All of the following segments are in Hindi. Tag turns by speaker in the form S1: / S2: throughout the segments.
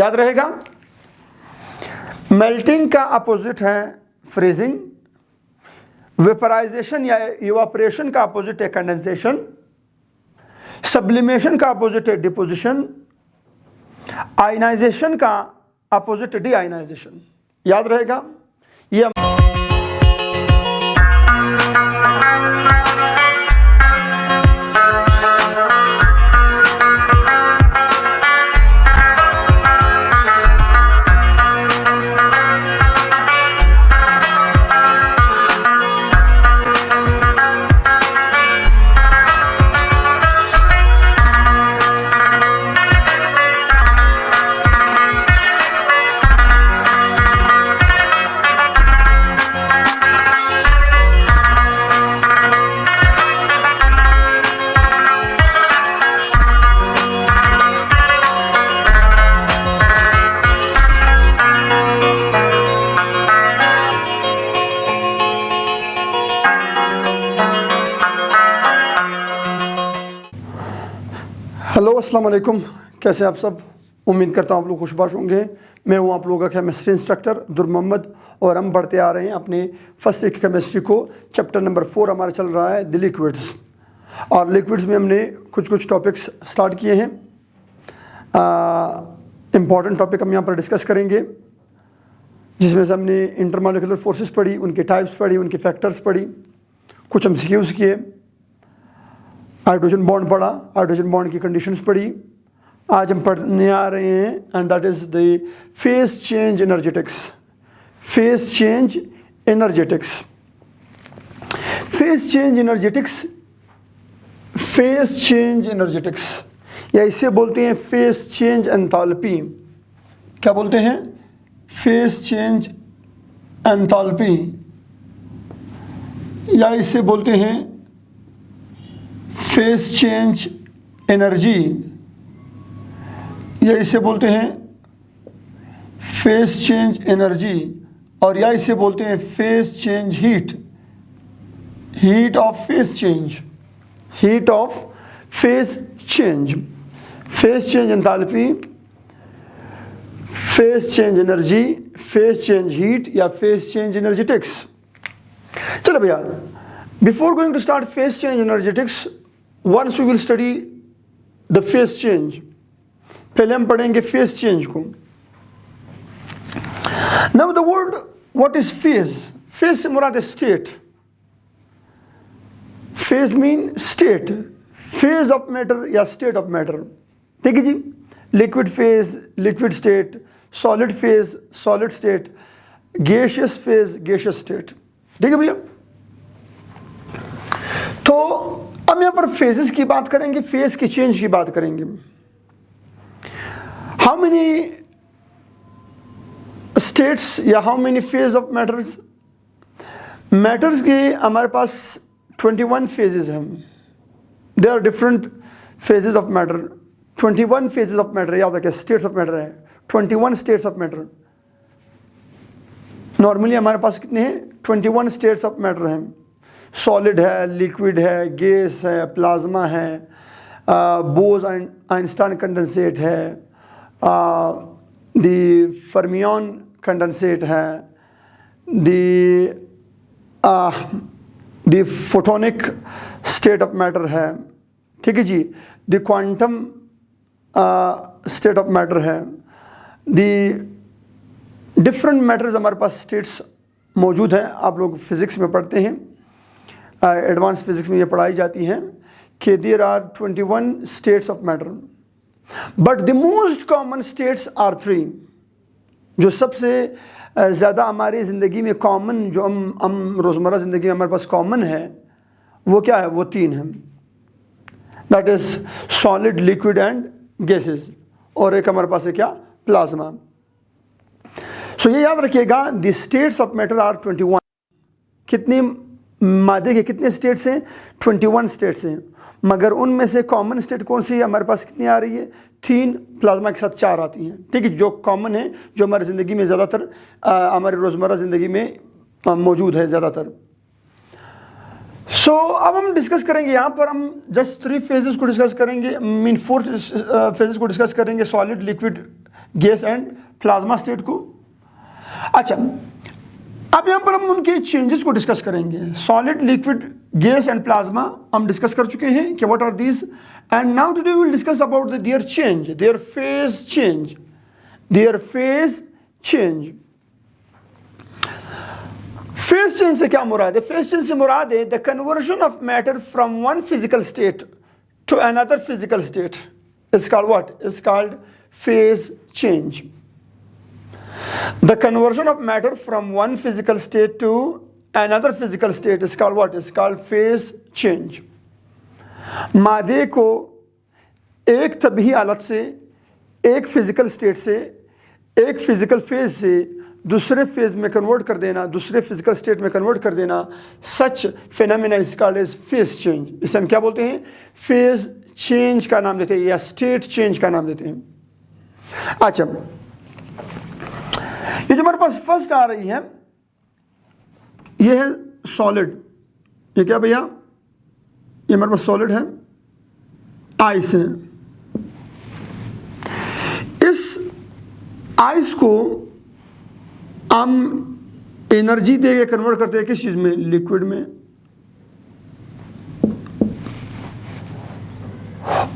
S1: याद रहेगा। मेल्टिंग का अपोजिट है फ्रीजिंग, वेपराइजेशन या इवापोरेशन का अपोजिट है कंडेंसेशन, सब्लिमेशन का अपोजिट है डिपोजिशन, आयनाइजेशन का अपोजिट है डीआयनाइजेशन। याद रहेगा ये। हेलो अस्सलाम वालेकुम, कैसे आप सब। उम्मीद करता हूँ आप लोग खुशबाश होंगे। मैं हूँ आप लोगों का केमिस्ट्री इंस्ट्रक्टर अब्दुल मोहम्मद और हम बढ़ते आ रहे हैं अपने फर्स्ट ईयर की केमिस्ट्री को। चैप्टर नंबर 4 हमारा चल रहा है द लिक्विड्स, और लिक्विड्स में हमने कुछ टॉपिक्स स्टार्ट किए हैं। इम्पॉर्टेंट टॉपिक हम यहाँ पर डिस्कस करेंगे, जिसमें से हमने इंटरमॉलिक्यूलर फोर्सेस पढ़ी, उनके टाइप्स पढ़ी, उनके फैक्टर्स पढ़ी, कुछ MCQs किए, हाइड्रोजन बॉन्ड पढ़ा, हाइड्रोजन बॉन्ड की कंडीशंस पढ़ी। आज हम पढ़ने आ रहे हैं and that is the phase change energetics. Phase change energetics, phase change energetics, phase change energetics, या इसे बोलते हैं फेज चेंज एंथैल्पी। क्या बोलते हैं? फेज चेंज एंथैल्पी, या इसे बोलते हैं फेज चेंज एनर्जी, या इसे बोलते हैं फेज चेंज एनर्जी, और या इसे बोलते हैं phase change heat, heat of phase change, heat of phase change, phase change enthalpy, phase change energy, phase change heat, या फेज चेंज एनर्जेटिक्स। चलो भैया, before going to start phase change energetics, once we will study the phase change, पहले हम पढ़ेंगे phase change को। Now the word what is phase? Phase से मुराद है state। Phase mean state, phase of matter या state of matter। ठीक है जी, liquid phase, liquid state, solid phase, solid state, gaseous phase, gaseous state। ठीक है भैया। तो हम यहाँ पर फेजेस की बात करेंगे, फेज की चेंज की बात करेंगे। हाउ मेनी स्टेट्स या how many phase of matters? Matters के हमारे पास 21 फेजेस हैं। There are different phases of matter. 21 phases of matter, याद रखिए, स्टेट्स ऑफ मैटर है 21 स्टेट्स ऑफ मैटर। नॉर्मली हमारे पास कितने हैं? 21 स्टेट्स ऑफ मैटर हैं। सॉलिड है, लिक्विड है, गैस है, प्लाज्मा है, बोज आइंस्टाइन कंडेंसेट है, द फर्मियन कंडेंसेट है, the photonic state of matter है। ठीक है जी, the quantum state of matter है। द डिफरेंट मैटर्स हमारे पास स्टेट्स मौजूद हैं। आप लोग फिज़िक्स में पढ़ते हैं, एडवांस फिजिक्स में ये पढ़ाई जाती हैं कि there are 21 states of matter, but the most common states are 3। जो सबसे ज़्यादा हमारी ज़िंदगी में कॉमन, जो हम रोज़मर्रा ज़िंदगी में हमारे पास कॉमन है, वो क्या है? वो 3 हैं। That is solid, liquid and gases, और एक हमारे पास है क्या? प्लाज्मा। सो ये याद रखिएगा, the states of matter are 21। कितनी मादे के कितने स्टेट्स हैं? 21 स्टेट्स हैं, मगर उनमें से कॉमन स्टेट कौन सी है हमारे पास? कितनी आ रही है? 3, प्लाज्मा के साथ 4 आती हैं। ठीक है, जो कॉमन है, जो हमारी ज़िंदगी में ज़्यादातर, हमारी रोज़मर्रा ज़िंदगी में मौजूद है ज़्यादातर। सो अब हम डिस्कस करेंगे, यहाँ पर हम जस्ट 3 फेजेस को डिस्कस करेंगे, मीन 4 फेजेस को डिस्कस करेंगे। Solid, liquid gas and plasma state को। अच्छा, अब यहाँ पर हम उनके चेंजेस को डिस्कस करेंगे। Solid, liquid, gas and plasma हम डिस्कस कर चुके हैं कि what are these, and now today we will discuss about their change, their phase change, their phase change. Phase change से क्या मुराद है? फेज चेंज से मुराद है the conversion of matter from one physical state to another physical state is called what? Is called phase change. The conversion of matter from one physical state to another physical state is called what? Is called phase change. मादे को एक तबही हालत से, एक फिजिकल स्टेट से, एक फिजिकल फेज से दूसरे फेज में कन्वर्ट कर देना, दूसरे फिजिकल स्टेट में कन्वर्ट कर देना, such phenomena is called as phase change. इसे हम क्या बोलते हैं? फेज चेंज का नाम देते हैं या स्टेट चेंज का नाम देते हैं। अच्छा, ये जो हमारे पास फर्स्ट आ रही है ये है सॉलिड। ये क्या भैया? ये हमारे पास सॉलिड है, आइस है। इस आइस को हम एनर्जी दे के कन्वर्ट करते हैं किस चीज में? लिक्विड में।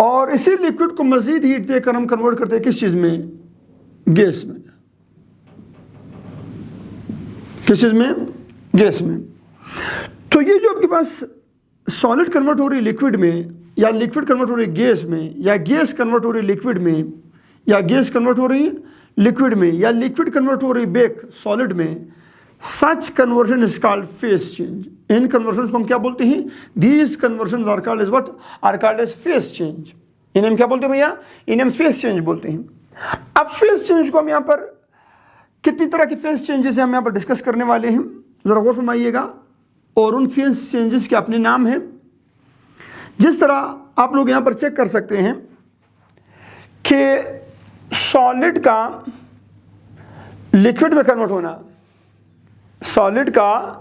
S1: और इसी लिक्विड को मजीद हीट देकर हम कन्वर्ट करते हैं किस चीज में? गैस में। किस चीज में? गैस में। तो ये जो आपके पास सॉलिड कन्वर्ट हो रही है लिक्विड में, या लिक्विड कन्वर्ट हो रही है गैस में, या गैस कन्वर्ट हो रही है लिक्विड में, या गैस कन्वर्ट हो रही है लिक्विड में, या लिक्विड कन्वर्ट हो रही है बैक सॉलिड में, such conversion is called phase change. इन कन्वर्जन को हम क्या बोलते हैं? These conversion are called as what? Are called as phase change. इन्हें हम क्या बोलते हैं भैया? इन्हें हम फेज चेंज बोलते हैं। अब फेज चेंज को हम यहाँ पर कितनी तरह के फेज चेंजेस हम यहाँ पर डिस्कस करने वाले हैं, जरा गौर फरमाइएगा। और उन फेज चेंजेस के अपने नाम हैं। जिस तरह आप लोग यहाँ पर चेक कर सकते हैं कि सॉलिड का लिक्विड में कन्वर्ट होना, सॉलिड का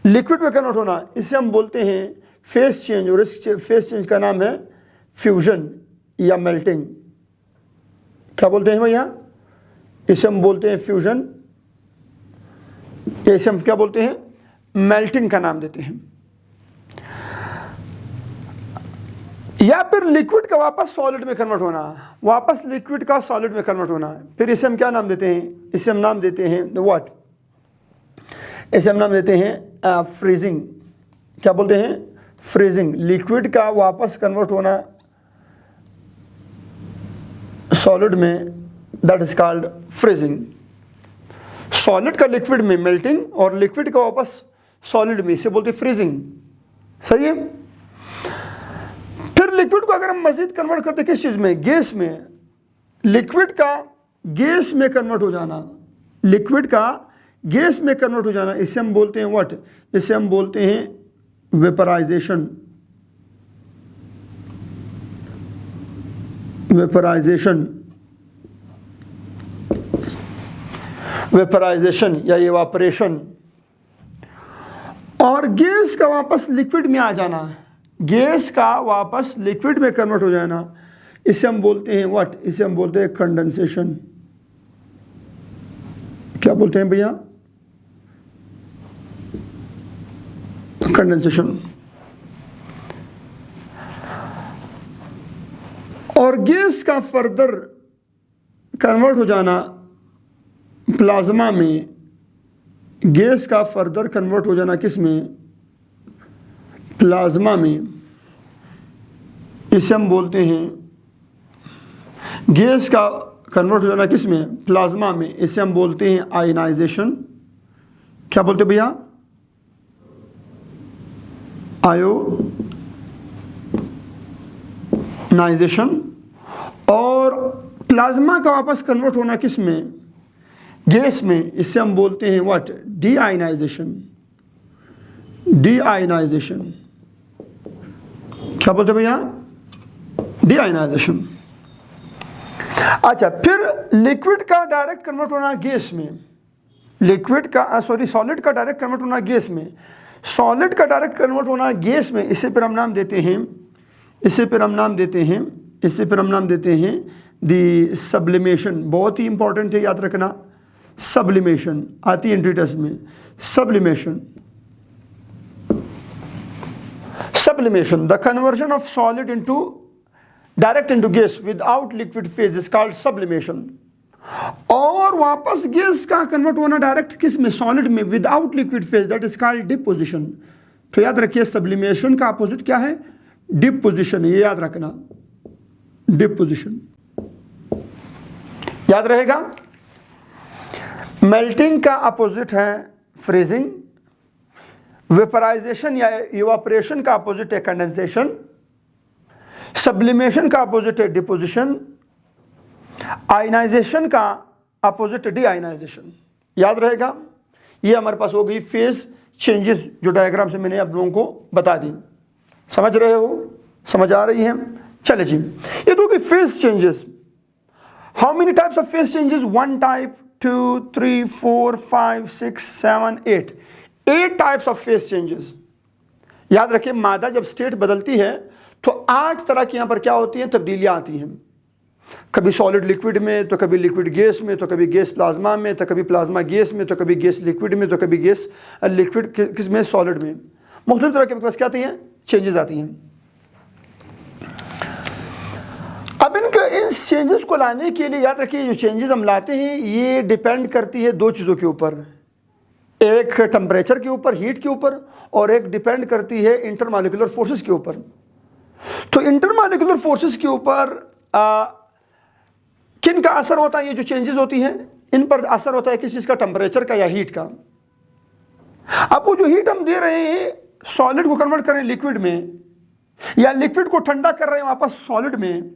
S1: लिक्विड में कन्वर्ट होना, इसे हम बोलते हैं फेज चेंज। और इस फेज चेंज का नाम है फ्यूजन या मेल्टिंग। क्या बोलते हैं भैया? इसे हम बोलते हैं फ्यूजन, इसे हम क्या बोलते हैं? मेल्टिंग का नाम देते हैं। या फिर लिक्विड का वापस सॉलिड में कन्वर्ट होना, वापस लिक्विड का सॉलिड में कन्वर्ट होना, फिर इसे हम क्या नाम देते हैं? इसे हम नाम देते हैं व्हाट? इसे हम नाम देते हैं फ्रीजिंग। क्या बोलते हैं? फ्रीजिंग। लिक्विड का वापस कन्वर्ट होना सॉलिड में, that is called freezing. Solid का लिक्विड में मेल्टिंग और लिक्विड का वापस सॉलिड में, इसे बोलते हैं फ्रीजिंग। सही है। फिर लिक्विड को अगर हम मजीद कन्वर्ट करते किस चीज में? गैस में। लिक्विड का गैस में कन्वर्ट हो जाना, लिक्विड का गैस में कन्वर्ट हो जाना, इसे हम बोलते हैं व्हाट? इसे हम बोलते हैं वेपराइजेशन। वेपराइजेशन, वेपराइजेशन या इवापोरेशन। और गैस का वापस लिक्विड में आ जाना, गैस का वापस लिक्विड में कन्वर्ट हो जाना, इसे हम बोलते हैं व्हाट? इसे हम बोलते हैं कंडेंसेशन। क्या बोलते हैं भैया? कंडेंसेशन। और गैस का फर्दर कन्वर्ट हो जाना प्लाज्मा में, गैस का फर्दर कन्वर्ट हो जाना किस में? प्लाज्मा में। इसे हम बोलते हैं गैस का कन्वर्ट हो जाना किस में? प्लाज्मा में, इसे हम बोलते हैं आयनाइजेशन। क्या बोलते हैं भैया? आयोनाइजेशन। और प्लाज्मा का वापस कन्वर्ट होना किस में? गैस में, इसे हम बोलते हैं व्हाट? डीआयनाइजेशन। डीआयनाइजेशन। क्या बोलते हैं भैया? डीआयनाइजेशन। अच्छा, फिर लिक्विड का डायरेक्ट कन्वर्ट होना गैस में, लिक्विड का सॉलिड का डायरेक्ट कन्वर्ट होना गैस में, सॉलिड का डायरेक्ट कन्वर्ट होना गैस में, इसे फिर हम नाम देते हैं, इसे फिर हम नाम देते हैं, इसे फिर हम नाम देते हैं दी सब्लिमेशन, बहुत ही इंपॉर्टेंट है, याद रखना। सब्लिमेशन आती है एंट्री टेस्ट में। Sublimation, sublimation, the conversion of solid into direct into gas without liquid phase is called sublimation। और वापस गैस का कन्वर्ट होना डायरेक्ट किस में, सॉलिड में, without liquid phase, that is called deposition. तो याद रखिए सब्लिमेशन का अपोजिट क्या है, डिपोजिशन, ये याद रखना, डिपोजिशन याद रहेगा। मेल्टिंग का अपोजिट है फ्रीजिंग। वेपराइजेशन या इवापोरेशन का अपोजिट है कंडेंसेशन। सब्लिमेशन का अपोजिट है डिपोजिशन। आयनाइजेशन का अपोजिट है डीआयनाइजेशन। याद रहेगा। ये हमारे पास हो गई फेज चेंजेस, जो डायग्राम से मैंने आप लोगों को बता दी। समझ रहे हो, समझ आ रही है? चले जी, ये तो कि phase changes. How many types of phase changes? 1 type, 2, 3, 4, 5, 6, 7, 8 types of phase changes. याद रखिए, मादा जब स्टेट बदलती है तो 8 तरह की यहां पर क्या होती हैं, तब्दीलियां आती हैं। कभी सॉलिड लिक्विड में, तो कभी लिक्विड गैस में, तो कभी गैस प्लाज्मा में, तो कभी प्लाज्मा गैस में, तो कभी गैस लिक्विड में, तो कभी गैस लिक्विड किस में, सॉलिड में। मुख्तलिफ तरह के पास क्या आती हैं, चेंजेस आती हैं। अब इन चेंजेस को लाने के लिए याद रखिए, जो चेंजेस हम लाते हैं ये डिपेंड करती है 2 चीज़ों के ऊपर, एक टेम्परेचर के ऊपर, हीट के ऊपर, और एक डिपेंड करती है इंटरमॉलिक्यूलर फोर्सेस के ऊपर। तो इंटरमॉलिक्यूलर फोर्सेस के ऊपर किन का असर होता है, ये जो चेंजेस होती हैं इन पर असर होता है किस चीज़ का, टेम्परेचर का या हीट का। अब वो जो हीट हम दे रहे हैं, सॉलिड को कन्वर्ट कर रहे हैं लिक्विड में, या लिक्विड को ठंडा कर रहे हैं वापस सॉलिड में,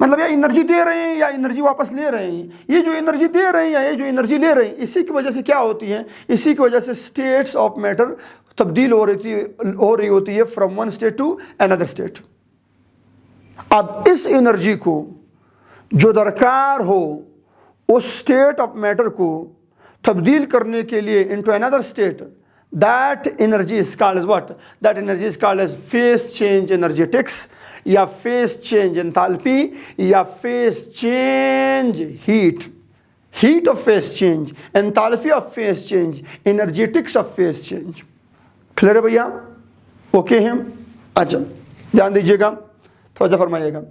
S1: मतलब या एनर्जी दे रहे हैं या एनर्जी वापस ले रहे हैं। ये जो एनर्जी दे रहे हैं या ये जो एनर्जी ले रहे हैं, इसी की वजह से क्या होती है, इसी की वजह से स्टेट्स ऑफ मैटर तब्दील हो रही होती है from one state to another state. अब इस एनर्जी को जो दरकार हो उस स्टेट ऑफ मैटर को तब्दील करने के लिए into another state, that energy is called as what? That energy is called as phase change energetics, या phase change enthalpy, या phase change heat, heat of phase change, enthalpy of phase change, energetics of phase change। Clear है भैया? ओके हैं? अच्छा ध्यान दीजिएगा, थोड़ा सा फरमाइएगा।